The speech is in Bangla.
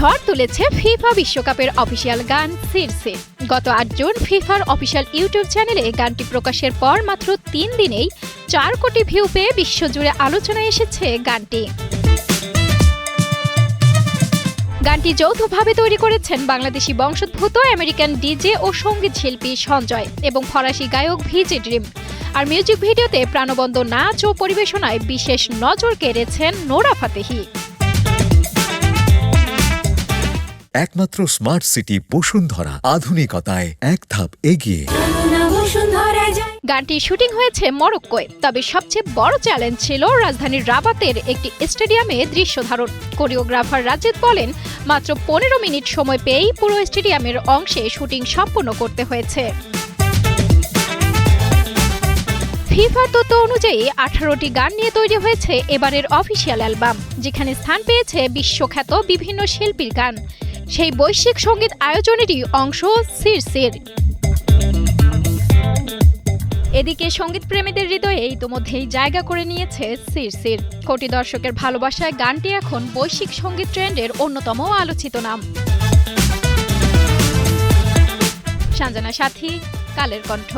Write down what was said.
ঝড় তুলেছে ফিফা বিশ্বকাপের অফিসিয়াল গান সিরসির। গত ৮ জুন ফিফার অফিসিয়াল ইউটিউব চ্যানেলে গানটি প্রকাশের পর মাত্র ৩ দিনেই ৪ কোটি ভিউ পেয়ে বিশ্বজুড়ে আলোচনায় এসেছে গানটি। গানটি যৌথভাবে তৈরি করেছেন বাংলাদেশি বংশোদ্ভূত আমেরিকান ডিজে ও সঙ্গীত শিল্পী সঞ্জয় এবং ফরাসি গায়ক ভিজি ড্রিম। আর মিউজিক ভিডিওতে প্রাণবন্ত নাচ ও পরিবেশনায় বিশেষ নজর কেড়েছেন নোরা ফাতেহি। একমাত্র স্মার্ট সিটি বসুন্ধরা, আধুনিকতায় এক ধাপ এগিয়ে। গানটির শুটিং হয়েছে মরক্কোয়, তবে সবচেয়ে বড় চ্যালেঞ্জ ছিল রাজধানীর রাবাতের একটি স্টেডিয়ামে দৃশ্য ধারণ। কোরিওগ্রাফার রাজেদ বলেন, মাত্র ১৫ মিনিট সময় পেয়েই পুরো স্টেডিয়ামের অংশে শুটিং সম্পন্ন করতে হয়েছে। ফিফার তথ্য অনুযায়ী ১৮টি গান নিয়ে তৈরি হয়েছে এবারের অফিসিয়াল অ্যালবাম, যেখানে স্থান পেয়েছে বিশ্বখ্যাত বিভিন্ন শিল্পীর গান। সেই বৈশ্বিক সঙ্গীত আয়োজনেরই অংশ সিরসির। এদিকে সঙ্গীত প্রেমীদের হৃদয়ে ইতোমধ্যেই জায়গা করে নিয়েছে সিরসির। কোটি দর্শকের ভালোবাসায় গানটি এখন বৈশ্বিক সঙ্গীত ট্রেন্ডের অন্যতম আলোচিত নাম। সানজানা সাথী, কালের কণ্ঠ।